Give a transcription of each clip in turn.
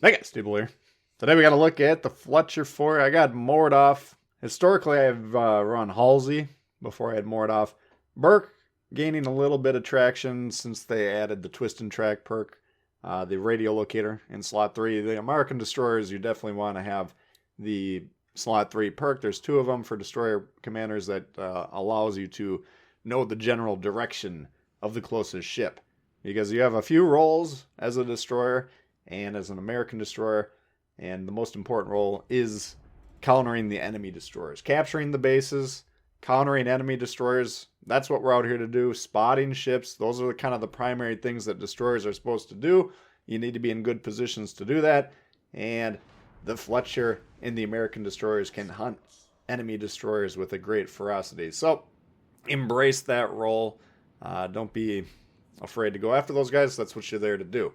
Hey guys, Tbull here. Today we got to look at the Fletcher 4. I got moored off. Historically, I've run Halsey before I had moored off. Burke gaining a little bit of traction since they added the twist and track perk, the radio locator in slot 3. The American destroyers, you definitely want to have the slot 3 perk. There's two of them for destroyer commanders that allows you to know the general direction of the closest ship. Because you have a few roles as a destroyer and as an American destroyer, and the most important role is countering the enemy destroyers. Capturing the bases, countering enemy destroyers, that's what we're out here to do. Spotting ships, those are kind of the primary things that destroyers are supposed to do. You need to be in good positions to do that, and the Fletcher and the American destroyers can hunt enemy destroyers with a great ferocity. So, embrace that role. Don't be afraid to go after those guys. That's what you're there to do.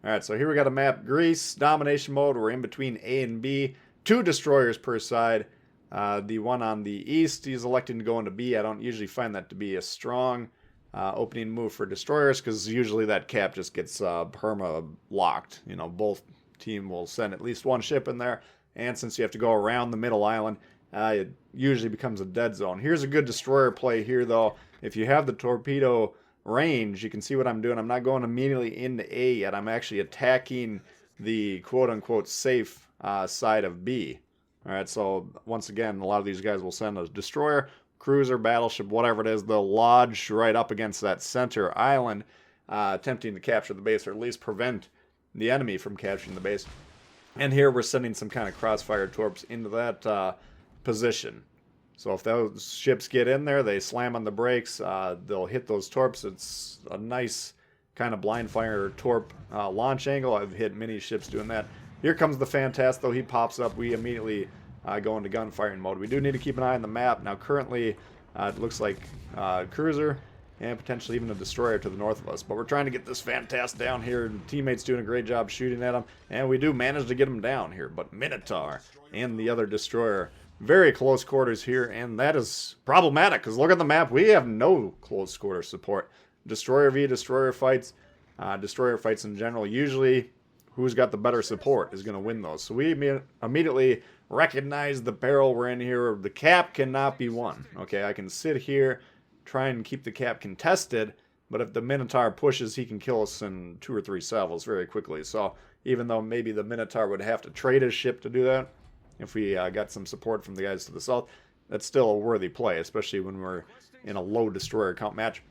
Alright, so here we got a map. Greece, domination mode. We're in between A and B. 2 destroyers per side. The one on the east, he's electing to go into B. I don't usually find that to be a strong opening move for destroyers, because usually that cap just gets perma-locked. You know, both team will send at least one ship in there, and since you have to go around the middle island, it usually becomes a dead zone. Here's a good destroyer play here, though. If you have the torpedo range, you can see what I'm doing. I'm not going immediately into A yet. I'm actually attacking the quote-unquote safe side of B. Alright, so once again, a lot of these guys will send a destroyer, cruiser, battleship, whatever it is. They'll lodge right up against that center island, attempting to capture the base, or at least prevent the enemy from capturing the base. And here we're sending some kind of crossfire torps into that position. So if those ships get in there, they slam on the brakes, they'll hit those torps. It's a nice kind of blind fire torp launch angle. I've hit many ships doing that. Here comes the Fantastic, though. He pops up. We immediately go into gunfiring mode. We do need to keep an eye on the map. Now currently, it looks like cruiser and potentially even a destroyer to the north of us. But we're trying to get this Fantastic down here. And teammates doing a great job shooting at him. And we do manage to get him down here. But Minotaur and the other destroyer, very close quarters here, and that is problematic, because look at the map. We have no close quarter support. Destroyer v destroyer fights in general, usually who's got the better support is going to win those. So we immediately recognize the barrel we're in here. The cap cannot be won. Okay, I can sit here, try and keep the cap contested, but if the Minotaur pushes, he can kill us in 2 or 3 salvos very quickly. So even though maybe the Minotaur would have to trade his ship to do that, if we got some support from the guys to the south, that's still a worthy play, especially when we're in a low destroyer count match.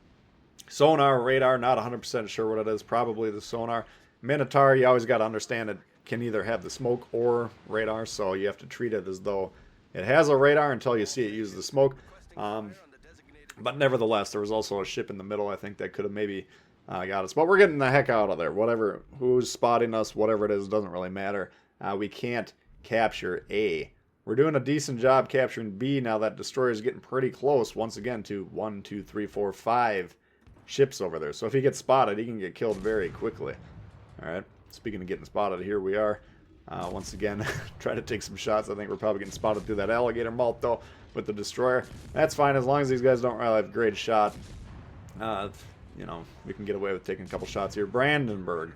Sonar, radar, not 100% sure what it is. Probably the sonar. Minotaur, you always got to understand it can either have the smoke or radar, so you have to treat it as though it has a radar until you see it use the smoke. But nevertheless, there was also a ship in the middle, I think, that could have maybe got us. But we're getting the heck out of there. Whatever, who's spotting us, whatever it is, doesn't really matter. We can't capture A. We're doing a decent job capturing B. Now that destroyer is getting pretty close once again to 1, 2, 3, 4, 5 ships over there. So if he gets spotted, he can get killed very quickly. Alright, speaking of getting spotted, here we are. Once again, trying to take some shots. I think we're probably getting spotted through that alligator malt, though, with the destroyer. That's fine, as long as these guys don't really have a great shot. You know, we can get away with taking a couple shots here. Brandenburg.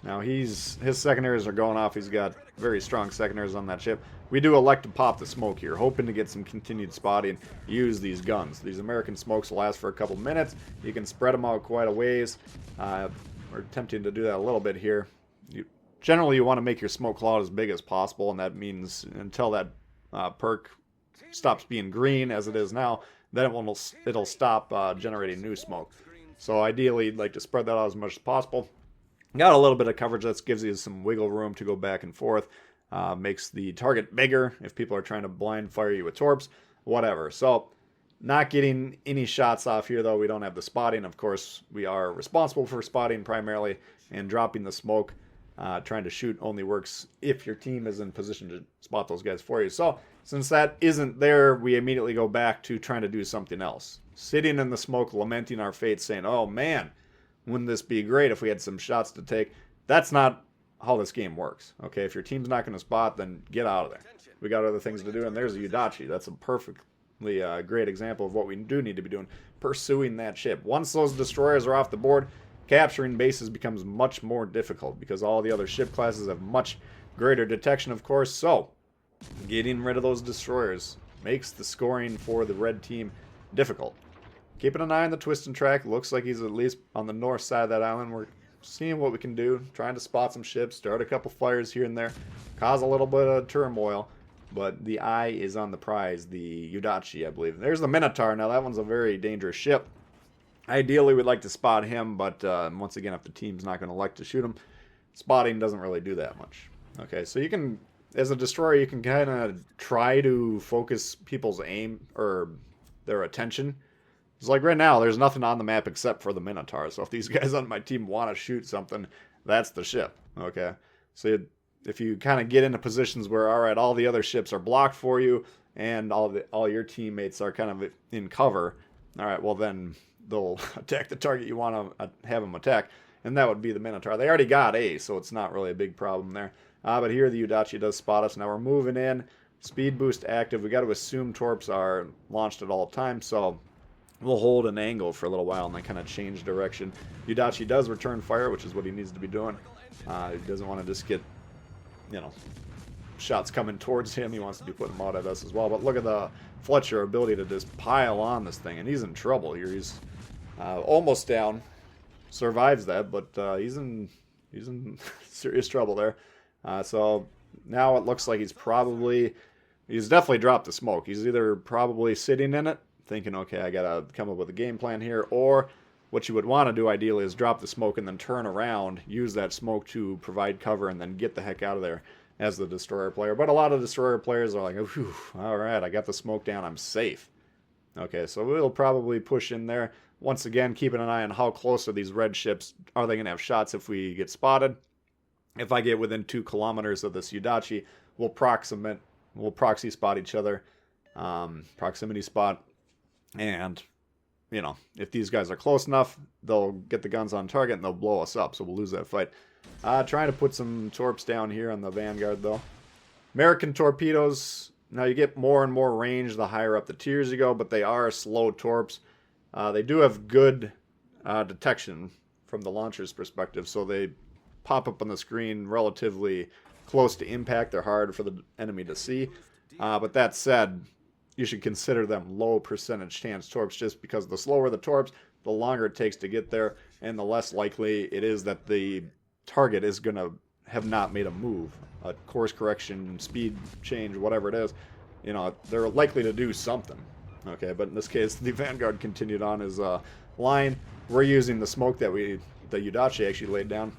Now his secondaries are going off. He's got very strong secondaries on that ship. We do elect to pop the smoke here, hoping to get some continued spotting. Use these guns. These American smokes will last for a couple minutes. You can spread them out quite a ways. We're attempting to do that a little bit here. Generally, you want to make your smoke cloud as big as possible, and that means until that perk stops being green, as it is now, then it'll stop generating new smoke. So ideally, you'd like to spread that out as much as possible. Got a little bit of coverage. That gives you some wiggle room to go back and forth. Makes the target bigger if people are trying to blind fire you with torps. Whatever. So, not getting any shots off here, though. We don't have the spotting. Of course, we are responsible for spotting primarily. And dropping the smoke, trying to shoot only works if your team is in position to spot those guys for you. So, since that isn't there, we immediately go back to trying to do something else. Sitting in the smoke, lamenting our fate, saying, oh man, wouldn't this be great if we had some shots to take? That's not how this game works. Okay, if your team's not going to spot, then get out of there. We got other things to do, and there's a Udachi. That's a perfectly great example of what we do need to be doing. Pursuing that ship. Once those destroyers are off the board, capturing bases becomes much more difficult because all the other ship classes have much greater detection, of course. So getting rid of those destroyers makes the scoring for the red team difficult. Keeping an eye on the twist and track. Looks like he's at least on the north side of that island. We're seeing what we can do. Trying to spot some ships. Start a couple fires here and there. Cause a little bit of turmoil. But the eye is on the prize. The Udachi, I believe. There's the Minotaur. Now that one's a very dangerous ship. Ideally, we'd like to spot him. But once again, if the team's not going to like to shoot him, spotting doesn't really do that much. Okay, so you can, as a destroyer, you can kind of try to focus people's aim or their attention. It's like right now, there's nothing on the map except for the Minotaur. So if these guys on my team want to shoot something, that's the ship. Okay. So if you kind of get into positions where, all right, all the other ships are blocked for you and all your teammates are kind of in cover, all right, well then they'll attack the target you want to have them attack. And that would be the Minotaur. They already got A, so it's not really a big problem there. But here the Udachi does spot us. Now we're moving in. Speed boost active. We got to assume torps are launched at all times, so we'll hold an angle for a little while and then kind of change direction. Udachi does return fire, which is what he needs to be doing. He doesn't want to just get, shots coming towards him. He wants to be putting them out at us as well. But look at the Fletcher ability to just pile on this thing, and he's in trouble here. He's almost down, survives that, but he's in serious trouble there. So now it looks like he's definitely dropped the smoke. He's either probably sitting in it, thinking, okay, I gotta come up with a game plan here, or what you would want to do ideally is drop the smoke and then turn around, use that smoke to provide cover, and then get the heck out of there as the destroyer player. But a lot of destroyer players are like, whew, all right, I got the smoke down, I'm safe. Okay, so we'll probably push in there. Once again, keeping an eye on how close are these red ships. Are they going to have shots if we get spotted? If I get within 2 kilometers of this Udachi, we'll proxy spot each other, proximity spot, and, if these guys are close enough, they'll get the guns on target and they'll blow us up, so we'll lose that fight. Trying to put some torps down here on the Vanguard, though. American torpedoes, now you get more and more range the higher up the tiers you go, but they are slow torps. They do have good detection from the launcher's perspective, so they pop up on the screen relatively close to impact. They're hard for the enemy to see. But that said, you should consider them low percentage chance torps, just because the slower the torps, the longer it takes to get there, and the less likely it is that the target is going to have not made a move, a course correction, speed change, whatever it is. They're likely to do something. Okay, but in this case, the Vanguard continued on his line. We're using the smoke that the Udachi actually laid down,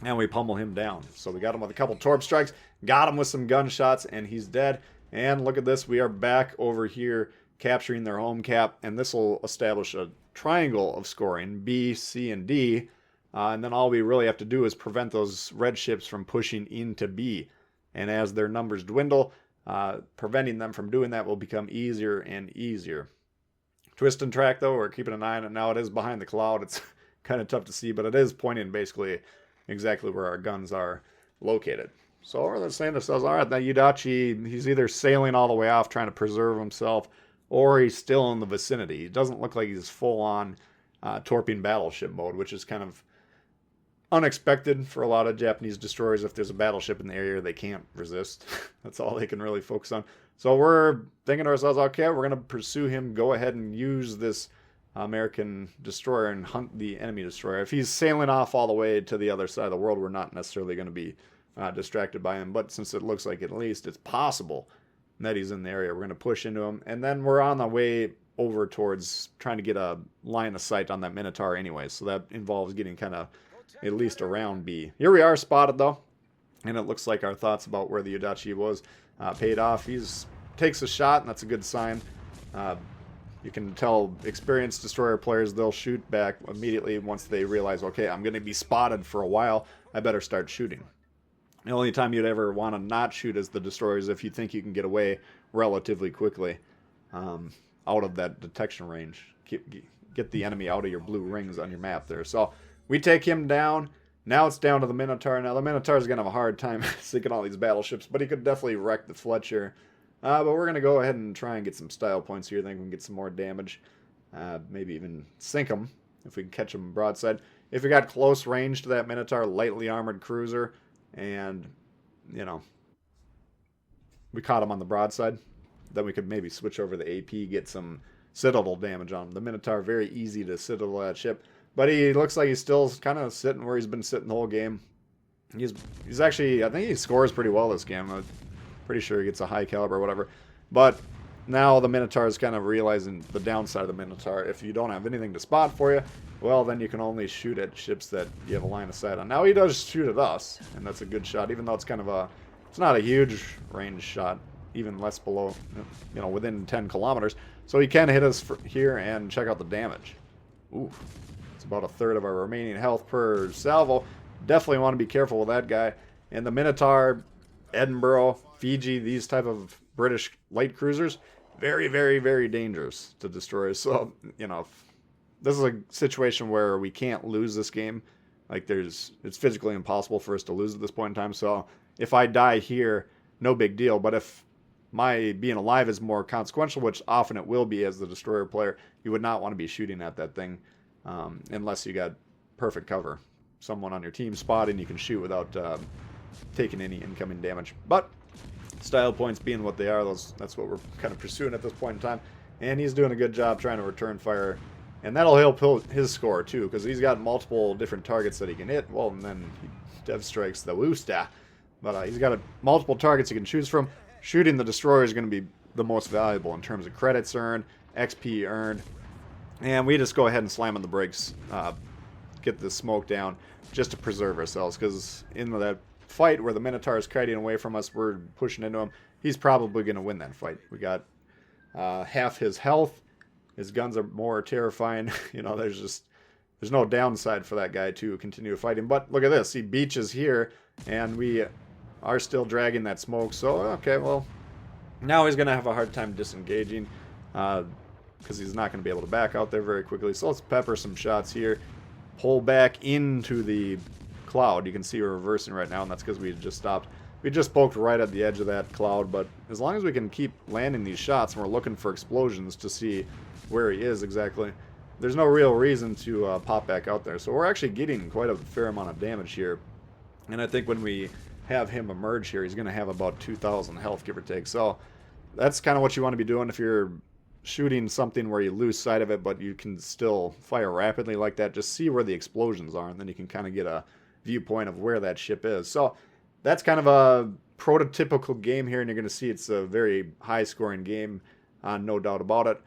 and we pummel him down. So we got him with a couple torp strikes, got him with some gunshots, and he's dead. And look at this, we are back over here capturing their home cap, and this will establish a triangle of scoring, B, C, and D. And then all we really have to do is prevent those red ships from pushing into B. And as their numbers dwindle, preventing them from doing that will become easier and easier. Twist and track, though, we're keeping an eye on it now. It is behind the cloud. It's kind of tough to see, but it is pointing basically exactly where our guns are located. So we're saying to ourselves, all right, that Udachi, he's either sailing all the way off trying to preserve himself, or he's still in the vicinity. It doesn't look like he's full-on torping battleship mode, which is kind of unexpected for a lot of Japanese destroyers. If there's a battleship in the area, they can't resist. That's all they can really focus on. So we're thinking to ourselves, okay, we're going to pursue him, go ahead and use this American destroyer and hunt the enemy destroyer. If he's sailing off all the way to the other side of the world, we're not necessarily going to be distracted by him. But since it looks like at least it's possible that he's in the area, we're going to push into him. And then we're on the way over towards trying to get a line of sight on that Minotaur anyway. So that involves getting kind of at least around B. Here we are spotted, though. And it looks like our thoughts about where the Udachi was paid off. Takes a shot, and that's a good sign. You can tell experienced destroyer players, they'll shoot back immediately once they realize, okay, I'm going to be spotted for a while. I better start shooting. The only time you'd ever want to not shoot as the destroyer is if you think you can get away relatively quickly out of that detection range. Get the enemy out of your blue rings on your map there. So we take him down. Now it's down to the Minotaur. Now the Minotaur is going to have a hard time sinking all these battleships, but he could definitely wreck the Fletcher. But we're going to go ahead and try and get some style points here. I think we can get some more damage. Maybe even sink him. if we can catch him broadside. If we got close range to that Minotaur, lightly armored cruiser, and, you know, we caught him on the broadside, then we could maybe switch over the AP, get some citadel damage on him. The Minotaur, very easy to citadel that ship. But he looks like he's still kind of sitting where he's been sitting the whole game. He's actually, I think he scores pretty well this game. I'm pretty sure he gets a high caliber or whatever. But now the Minotaur is kind of realizing the downside of the Minotaur. If you don't have anything to spot for you, well, then you can only shoot at ships that you have a line of sight on. Now he does shoot at us, and that's a good shot, even though it's kind of a, it's not a huge range shot, even less below, you know, within 10 kilometers. So he can hit us here and check out the damage. Ooh, it's about a third of our remaining health per salvo. Definitely want to be careful with that guy. And the Minotaur, Edinburgh, Fiji, these type of British light cruisers, very, very, very dangerous to destroy. So, you know, this is a situation where we can't lose this game. Like, it's physically impossible for us to lose at this point in time. So if I die here, no big deal. But if my being alive is more consequential, which often it will be as the destroyer player, you would not want to be shooting at that thing unless you got perfect cover. Someone on your team spotting, you can shoot without taking any incoming damage. But style points being what they are, that's what we're kind of pursuing at this point in time. And he's doing a good job trying to return fire. And that'll help his score too, because he's got multiple different targets that he can hit. Well, and then he dev strikes the Woosta. But he's got multiple targets he can choose from. Shooting the destroyer is going to be the most valuable in terms of credits earned, XP earned. And we just go ahead and slam on the brakes, get the smoke down, just to preserve ourselves. Because in that fight where the Minotaur is kiting away from us, we're pushing into him. He's probably going to win that fight. We got half his health. His guns are more terrifying. You know, there's no downside for that guy to continue fighting. But look at this. He beaches here, and we are still dragging that smoke. So, okay, well, now he's going to have a hard time disengaging because he's not going to be able to back out there very quickly. So let's pepper some shots here. Pull back into the cloud. You can see we're reversing right now, and that's because we just stopped. We just poked right at the edge of that cloud, but as long as we can keep landing these shots, and we're looking for explosions to see where he is exactly, there's no real reason to pop back out there. So we're actually getting quite a fair amount of damage here. And I think when we have him emerge here, he's going to have about 2,000 health, give or take. So that's kind of what you want to be doing if you're shooting something where you lose sight of it, but you can still fire rapidly like that. Just see where the explosions are, and then you can kind of get a viewpoint of where that ship is. So that's kind of a prototypical game here, and you're going to see it's a very high-scoring game, no doubt about it.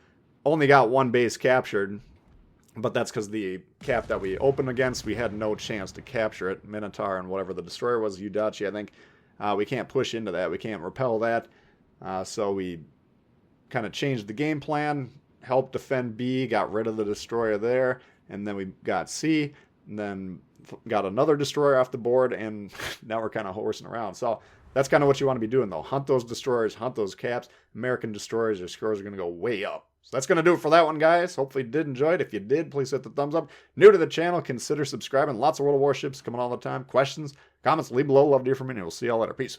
Only got one base captured, but that's because the cap that we opened against, we had no chance to capture it. Minotaur and whatever the destroyer was, Udachi, I think. We can't push into that. We can't repel that. So we kind of changed the game plan, helped defend B, got rid of the destroyer there, and then we got C, and then got another destroyer off the board, and now we're kind of horsing around. So that's kind of what you want to be doing, though. Hunt those destroyers, hunt those caps. American destroyers, your scores are going to go way up. So that's going to do it for that one, guys. Hopefully you did enjoy it. If you did, please hit the thumbs up. New to the channel, consider subscribing. Lots of World of Warships coming all the time. Questions, comments, leave below. Love to hear from you, and we'll see y'all later. Peace.